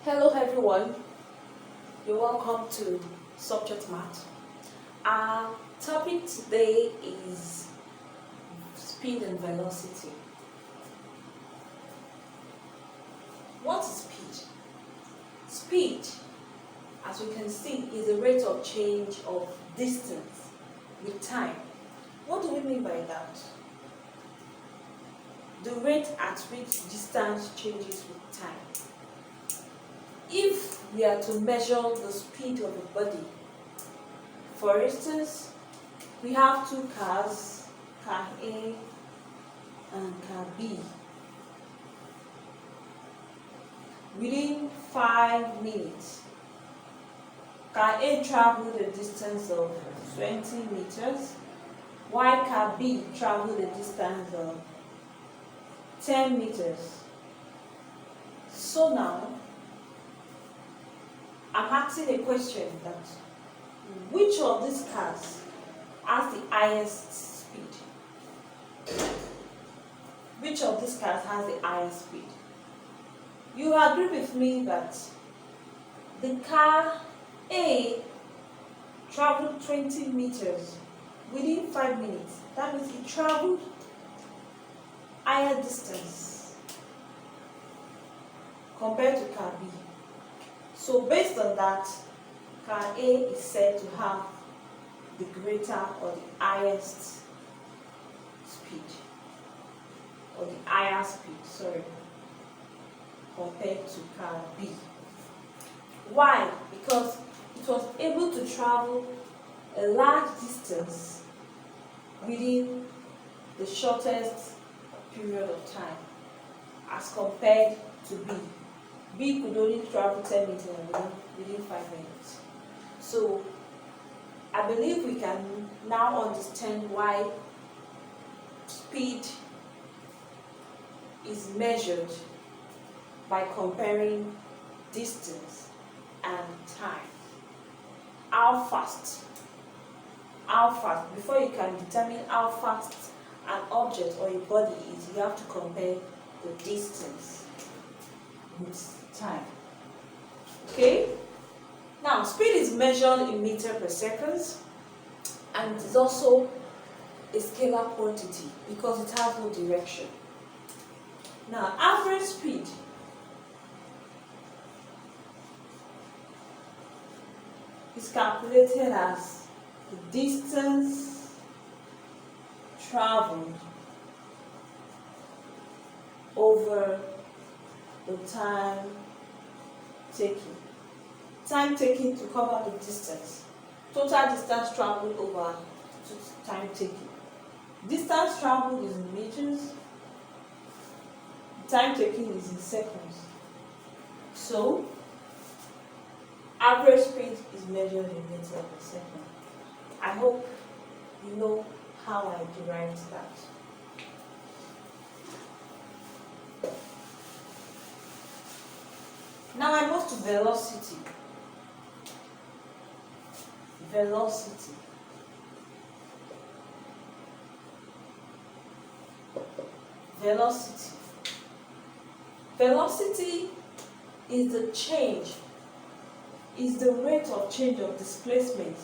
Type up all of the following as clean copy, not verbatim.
Hello everyone, you're welcome to Subject Math. Our topic today is speed and velocity. What is speed? Speed, as we can see, is the rate of change of distance with time. What do we mean by that? The rate at which distance changes with time. If we are to measure the speed of a body, for instance, we have two cars, car A and car B. Within 5 minutes, car A traveled a distance of 20 meters, while car B traveled a distance of 10 meters. So now, I'm asking a question that which of these cars has the highest speed? Which of these cars has the highest speed? You agree with me that the car A traveled 20 meters within 5 minutes. That means it traveled higher distance compared to car B. So based on that, car A is said to have the greater or the highest speed, or the higher speed, compared to car B. Why? Because it was able to travel a large distance within the shortest period of time as compared to B. B could only travel 10 meters within 5 minutes. So I believe we can now understand why speed is measured by comparing distance and time. How fast? Before you can determine how fast an object or a body is, you have to compare the distance with time. Okay? Now, speed is measured in meter per second, and it is also a scalar quantity because it has no direction. Now, average speed is calculated as the distance traveled over the time taken to cover the distance. Total distance traveled over time taken. Distance traveled is in meters, time taken is in seconds. So average speed is measured in meters per second. I hope you know how I derived that. Now I move to velocity. Velocity. Velocity. Velocity is the change, is the rate of change of displacement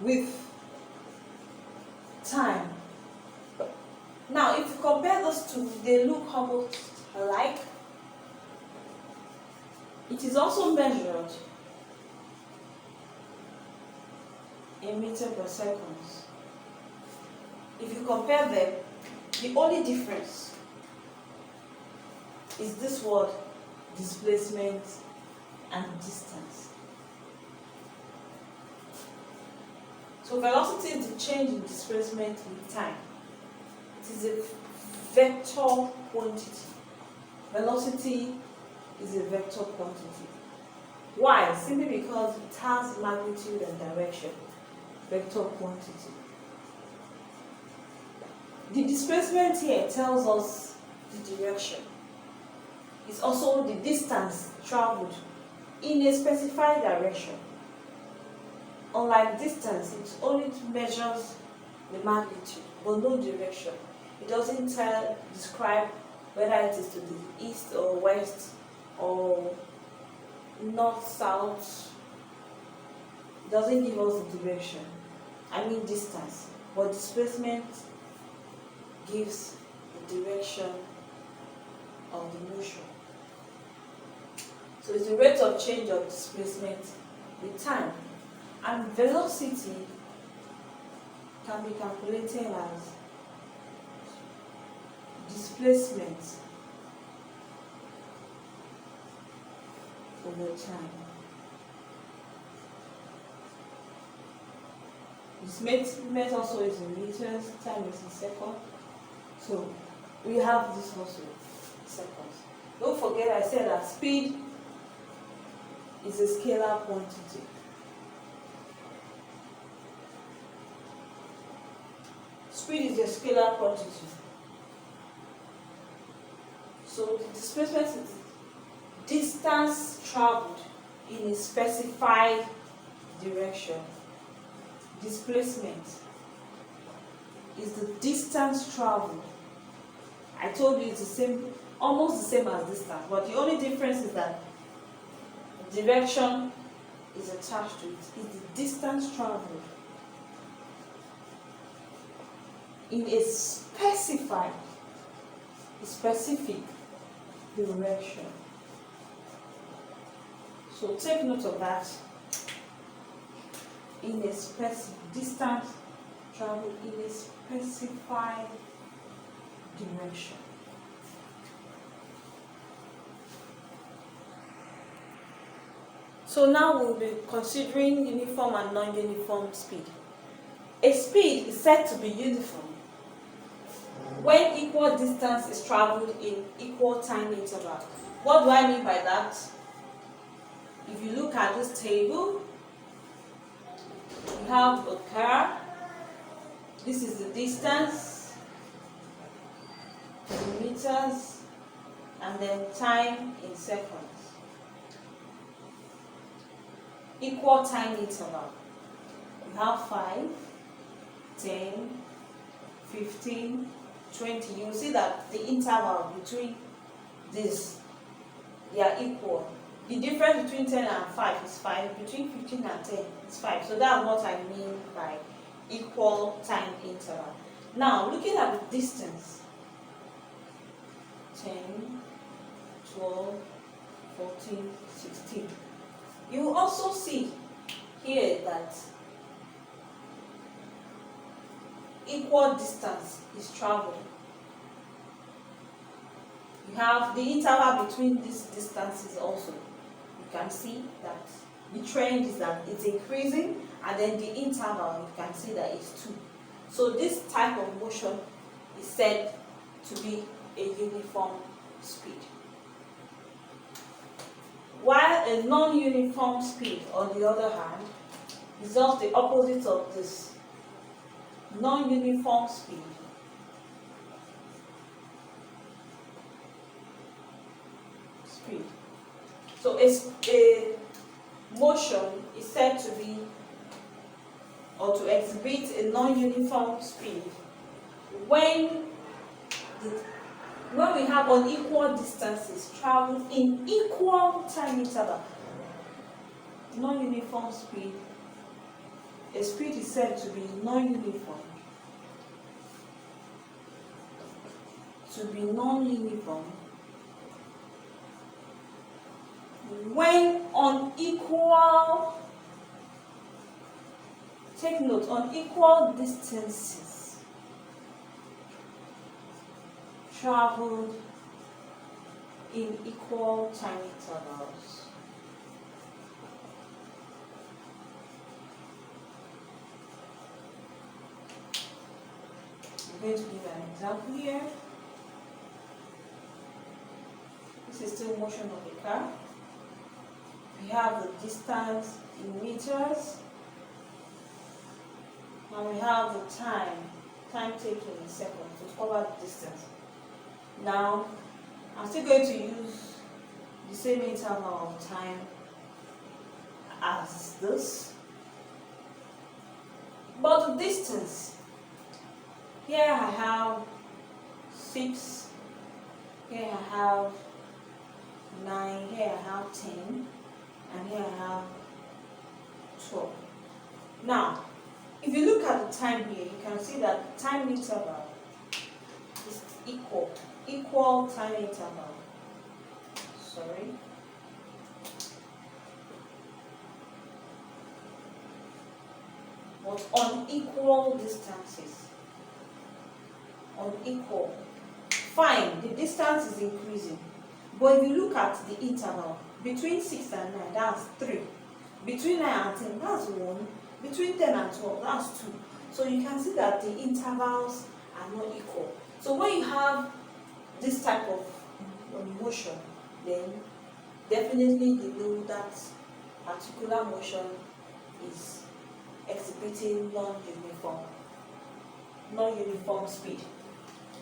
with time. Now, if you compare those two, they look almost alike. It is also measured in meter per second. If you compare them, the only difference is this word, displacement and distance. So velocity is the change in displacement with time. It is a vector quantity. Velocity is a vector quantity. Why? Simply because it has magnitude and direction. Vector quantity. The displacement here tells us the direction. It's also the distance traveled in a specified direction. Unlike distance, it only measures the magnitude, but no direction. It doesn't describe whether it is to the east or west or north, south. It doesn't give us the direction. I mean distance. But displacement gives the direction of the motion. So it's the rate of change of displacement with time. And velocity can be calculated as displacement over time. Displacement also is in meters, time is in seconds. So we have this also in seconds. Don't forget I said that speed is a scalar quantity. Speed is a scalar quantity. So the displacement is distance traveled in a specified direction. Displacement is the distance traveled. I told you it's the same, almost the same as distance, but the only difference is that direction is attached to it. It's the distance traveled in a specific direction. So take note of that. In a specific distance traveled in a specified direction. So now we'll be considering uniform and non-uniform speed. A speed is said to be uniform when equal distance is traveled in equal time interval. What do I mean by that? If you look at this table, we have a car. This is the distance in meters, and then time in seconds. Equal time interval. We have 5, 10, 15, 20. You see that the interval between this, they are equal. The difference between 10 and 5 is 5. Between 15 and 10 is 5. So that's what I mean by equal time interval. Now, looking at the distance, 10, 12, 14, 16. You will also see here that equal distance is traveled. You have the interval between these distances also. You can see that the trend is that it's increasing, and then the interval, you can see that it's 2. So this type of motion is said to be a uniform speed. While a non-uniform speed, on the other hand, is just the opposite of this. Non-uniform speed So a motion is said to be or to exhibit a non-uniform speed when we have unequal distances traveled in equal time interval. Non-uniform speed, a speed is said to be non-uniform. To be non-uniform when unequal, take note, unequal distances traveled in equal time intervals. I'm going to give an example here. This is still motion of the car. We have the distance in meters, and we have the time taken in seconds to cover the distance. Now, I'm still going to use the same interval of time as this, but the distance Here I have 6, here I have 9, here I have 10, and here I have 12. Now, if you look at the time here, you can see that the time interval is equal time interval. Sorry. But unequal distances. Unequal. Fine, the distance is increasing. But if you look at the interval, between 6 and 9, that's 3. Between 9 and 10, that's 1. Between 10 and 12, that's 2. So you can see that the intervals are not equal. So when you have this type of motion, then definitely you know that particular motion is exhibiting non-uniform speed.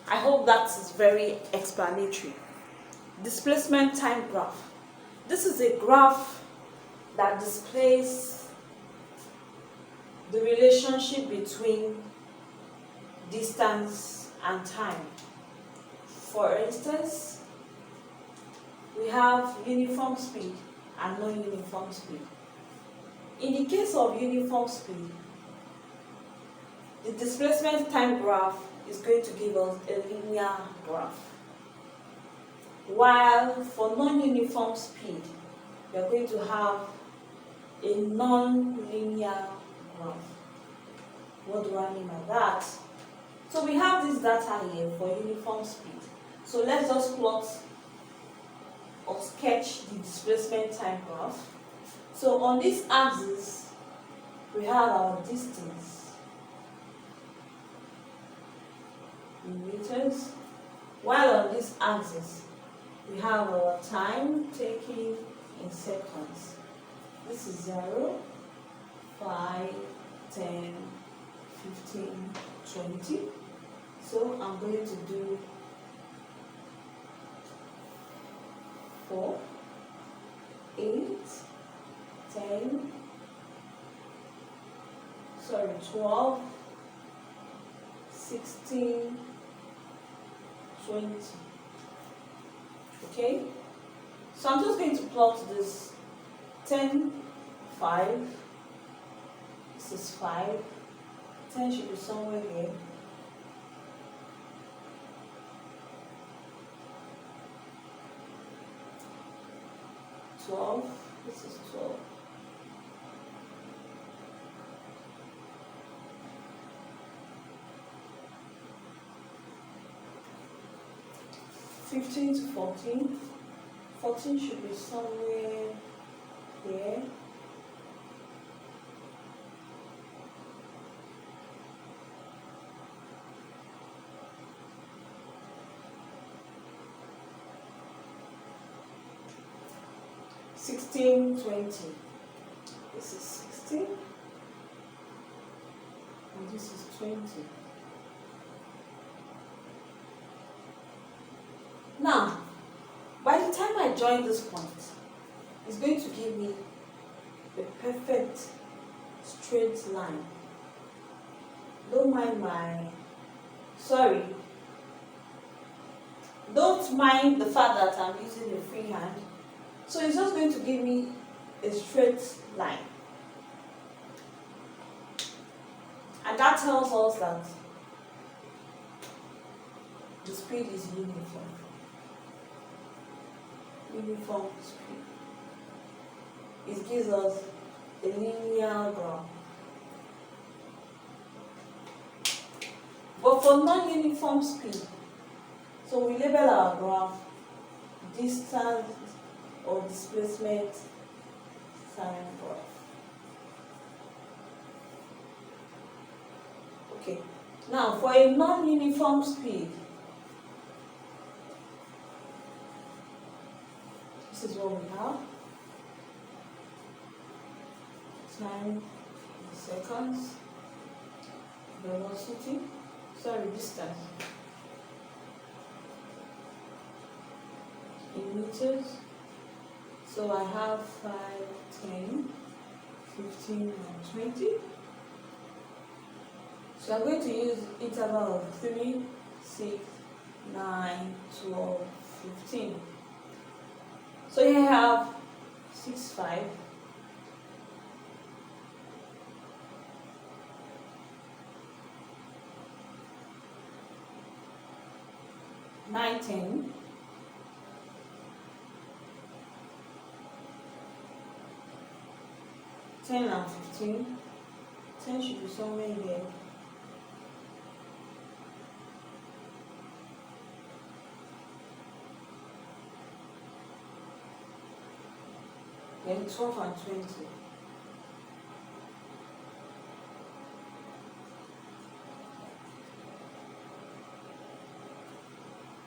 I hope that is very explanatory. Displacement time graph. This is a graph that displays the relationship between distance and time. For instance, we have uniform speed and non-uniform speed. In the case of uniform speed, the displacement time graph is going to give us a linear graph. While for non-uniform speed, we are going to have a non-linear graph. What do I mean by that? So we have this data here for uniform speed. So let's just plot or sketch the displacement time graph. So on this axis, we have our distance in meters, while on this axis, we have our time taken in seconds. This is 0, 5, 10, 15, 20. So I'm going to do 4, 8, 10, 12, 16, 20. Okay? So I'm just going to plot this 10, 5. This is 5. 10 should be somewhere here. This is 12. (15 to 14). 14 should be somewhere there. (16, 20). This is 16 and this is 20. Now, by the time I join this point, it's going to give me a perfect straight line. Don't mind don't mind the fact that I'm using a free hand. So it's just going to give me a straight line. And that tells us that the speed is uniform. Uniform speed. It gives us a linear graph. But for non-uniform speed, so we label our graph distance or displacement time graph. Okay. Now for a non-uniform speed, this is what we have. Time in seconds, distance in meters. So I have 5, 10, 15, and 20. So I'm going to use interval of 3, 6, 9, 12, 15. So here I have 6, 5. 9, 10. 10 and 15. 10 should be somewhere here. Then 12 and 20.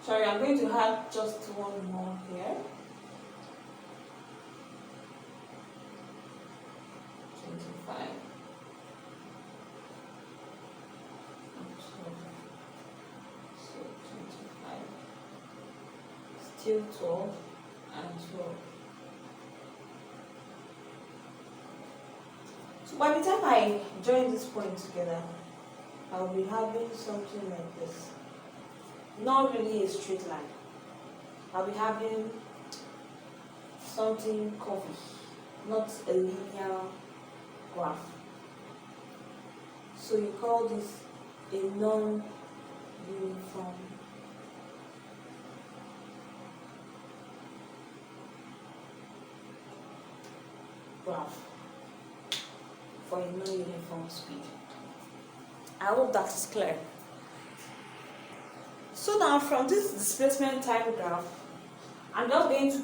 Sorry, I'm going to have just one more here. 25 and 12. So 25. Still 12 and 12. So by the time I join this point together, I'll be having something like this. Not really a straight line. I'll be having something curvy, not a linear graph. So you call this a non-uniform graph for a non-uniform speed. I hope that is clear. So now from this displacement time graph, I'm just going to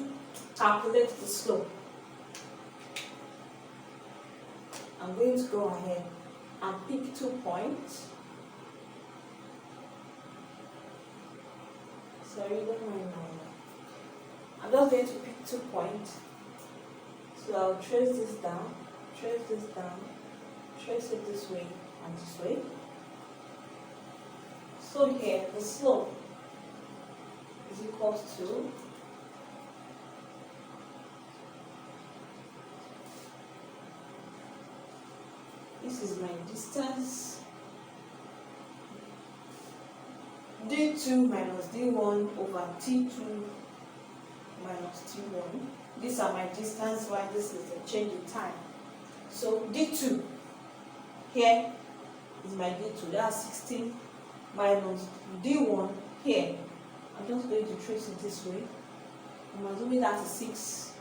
calculate the slope. I'm going to go ahead and pick 2 points. Sorry, don't mind my. I'm just going to pick 2 points. So I'll trace this down, trace it this way and this way. So here, the slope is equal to this is my distance d2 minus d1 over t2 minus t1. These are my distance while this is a change in time. So d2 here is my d2, that's 16 minus d1 here. I'm just going to trace it this way. I'm assuming that is 6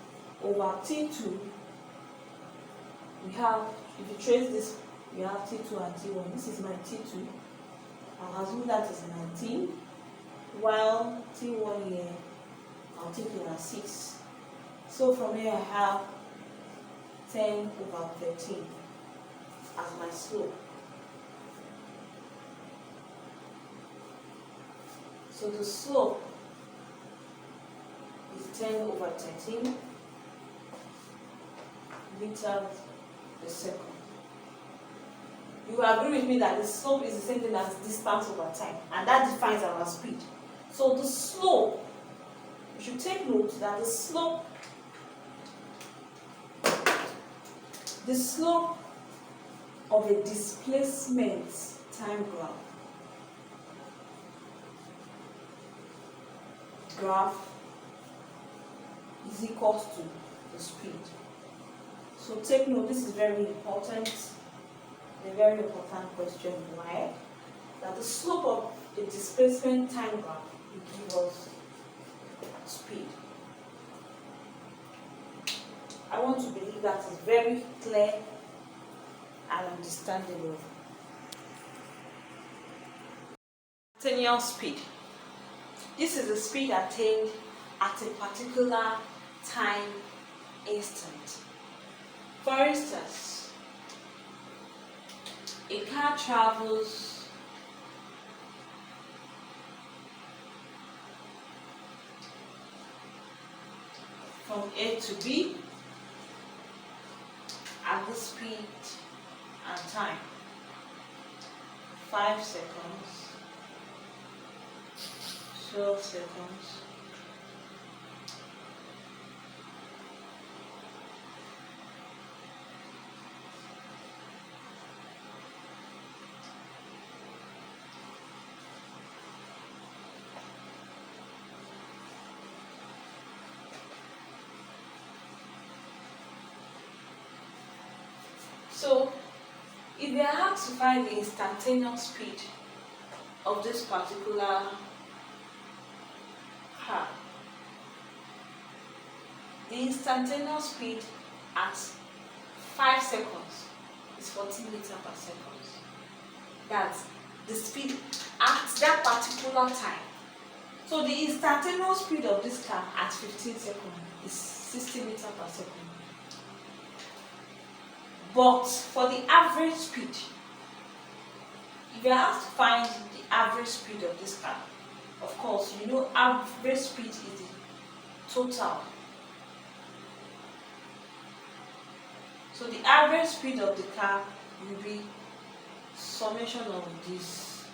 over t2. We have, if you trace this, we have t2 and t1. This is my t2. I'll assume that is 19, while t1 here, I'll take it as 6. So from here I have 10 over 13 as my slope. So the slope is 10 over 13 meters per second. You agree with me that the slope is the same thing as distance over time, and that defines our speed. So the slope, you should take note that the slope of a displacement time graph is equal to the speed. So take note, this is very important, a very important question. Why? That the slope of a displacement time graph will give us speed. I want to believe that is very clear and understandable. Instantaneous speed. This is the speed attained at a particular time instant. For instance, a car travels from A to B at the speed and time 5 seconds, 12 seconds, 15 So if we are asked to find the instantaneous speed of this particular car, the instantaneous speed at 5 seconds is 40 meters per second. That's the speed at that particular time. So the instantaneous speed of this car at 15 seconds is 60 meters per second. But for the average speed, if you are asked to find the average speed of this car, of course, you know average speed is the total. So the average speed of the car will be summation of this.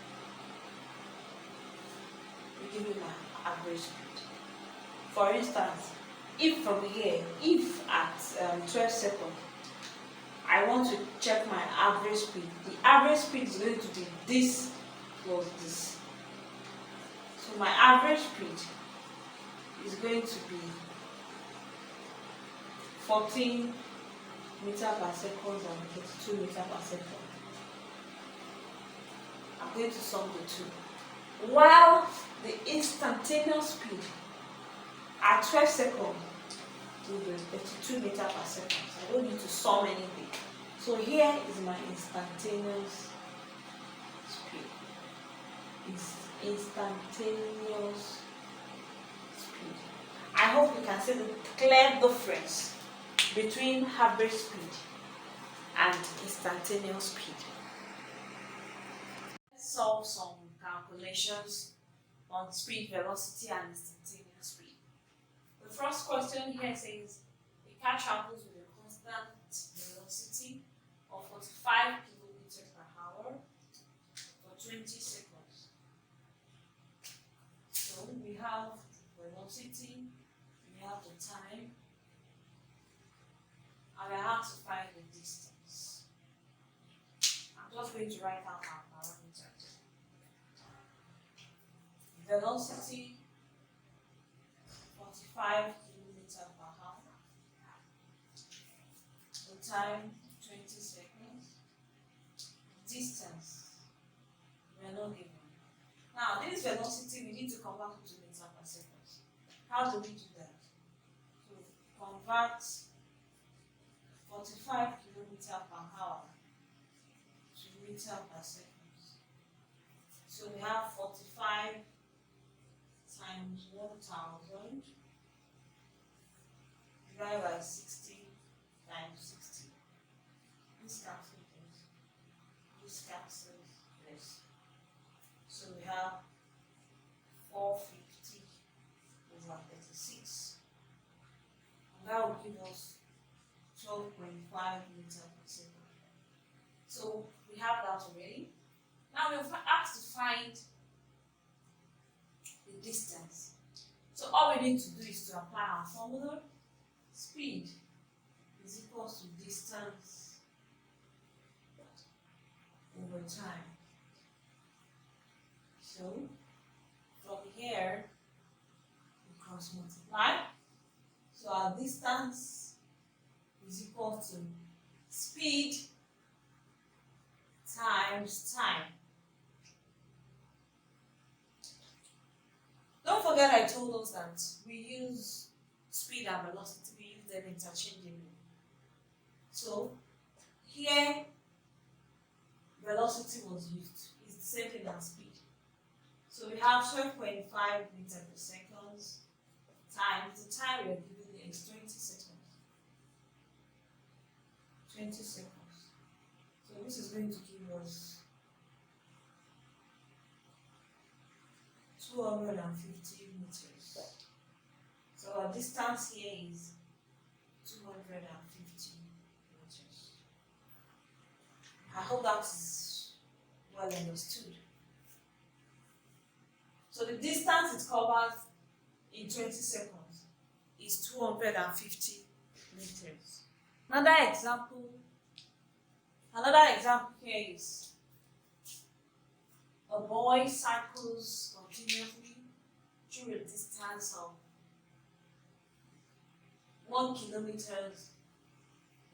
We give you my average speed. For instance, if from here, if at 12 seconds, I want to check my average speed, the average speed is going to be this plus this. So my average speed is going to be 14 meters per second and 32 meters per second. I'm going to sum the two. While the instantaneous speed at 12 seconds will be 32 meters per second. I don't need to sum anything. So here is my instantaneous speed. It's instantaneous speed. I hope you can see the clear difference between average speed and instantaneous speed. Let's solve some calculations on speed, velocity, and instantaneous speed. The first question here says a car travels with a constant velocity of 45 km per hour for 20 seconds. So we have velocity, we have the time, and I have to find the distance. I'm just going to write out our parameters. Velocity 45 km per hour. The time 20 seconds. Distance we are not given. Now this velocity we need to convert to meters per second. How do we do that? So convert 45 km per hour to meters per second. So we have 45 times 1000 divided by 60 times 60. This cancels this. This cancels this. So we have 450 over 36. And that will give us 12.5 meters per second. So we have that already. Now we're asked to find the distance. So all we need to do is to apply our formula. Speed is equal to distance over time. So from here we cross multiply. So our distance is equal to speed times time. Don't forget I told us that we use speed and velocity, we use them interchangeably. So here velocity was used. It's the same thing as speed. So we have 12.5 meters per second times the time we are given here is 20 seconds. 20 seconds. So this is going to give us 250 meters. So our distance here is 250 meters. I hope that is well understood. So the distance it covers in 20 seconds is 250 meters. Another example here is a boy cycles continuously through a distance of 1 kilometer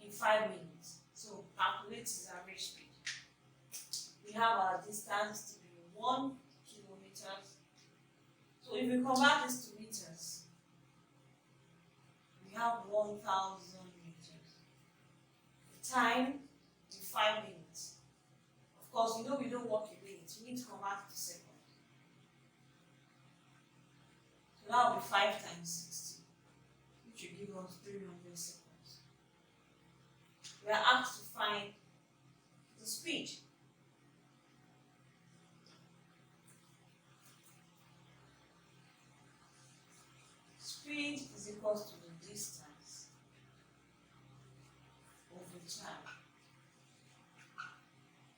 in 5 minutes. So calculate his average speed. We have our distance to be 1 kilometers. So if we convert this to meters, we have 1,000 meters. The time in 5 minutes. Of course, we don't work in minutes. We need to convert it to seconds. So that will be 5 times 60, which will give us 300 seconds. We are asked to find the speed. Speed is equal to the distance over time.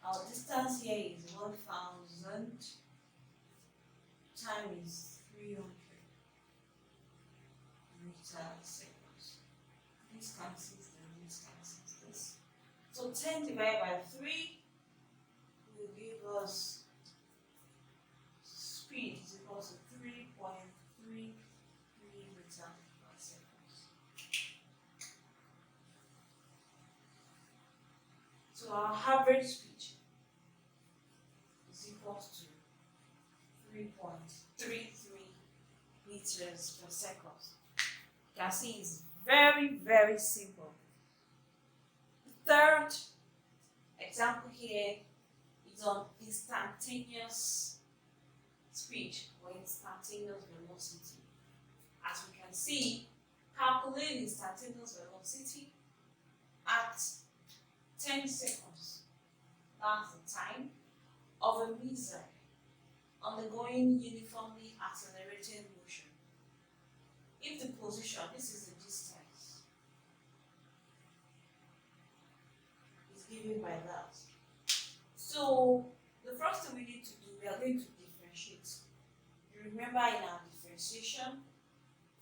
Our distance here is 1,000. Time is 300 seconds. This cancels and this cancels this. So 10 divided by 3 will give us speed is equal to 3.33 meters per second. So our average speed is equal to 3.33 meters per second. You can see it's very, very simple. The third example here is on instantaneous speed or instantaneous velocity. As we can see, calculate instantaneous velocity at 10 seconds. That's the time of a missile undergoing uniformly accelerated motion. If the position, this is the distance, is given by that. So the first thing we need to do, we are going to differentiate. You remember in our differentiation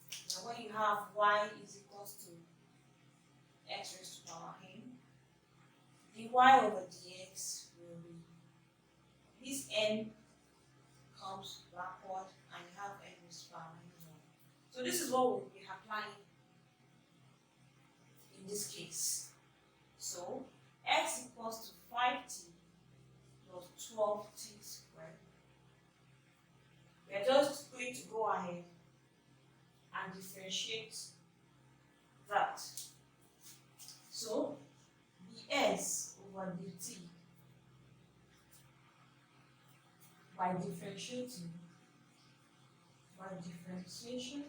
that when you have y is equal to x raised to power n, dy over dx will be this n comes backward and you have n raised to power n. So this is what we'll be applying in this case. So x equals to 5t plus 12t squared. We are just going to go ahead and differentiate that. So ds over dt by differentiation.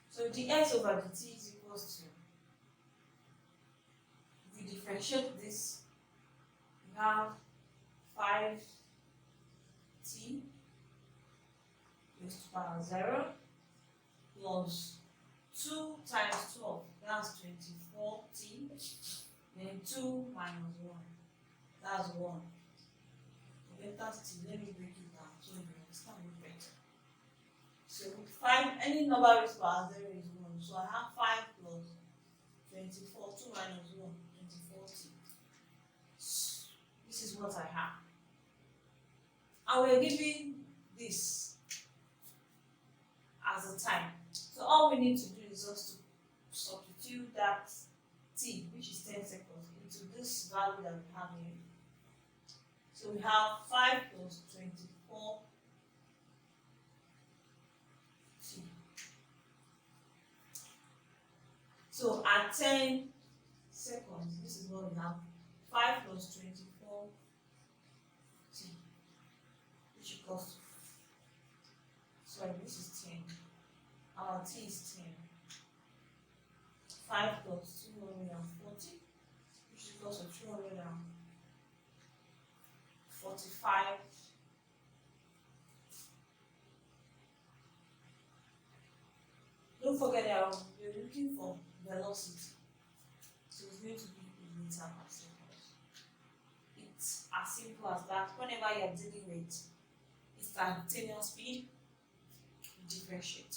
So dx over dt is equals to, if we differentiate this, we have 5t raised to power 0 plus 2 times 12, that's 24t, then 2 minus 1, that's 1. That's t, let me break it down so you understand it better. So 5, any number raised to power 0 is 1. So I have 5 plus 24, 2 minus 1, 24t. This is what I have. And we're given this as a time. So all we need to do is just to substitute that t, which is 10 seconds, into this value that we have here. So we have 5 plus 24 t. So at 10 seconds, this is what we have. 5 plus 24 t, which equals to, sorry, this is 10. Our t is 10. 5 plus 240, which equals to 245. Don't forget that you're looking for velocity. So it's going to be in meter per second. It's as simple as that. Whenever you're dealing with instantaneous speed, you differentiate.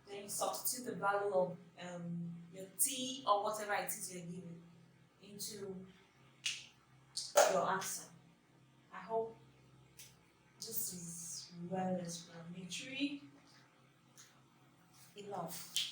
Then you substitute the value of your t or whatever it is you're given into your answer. I hope this is well explanatory. Enough.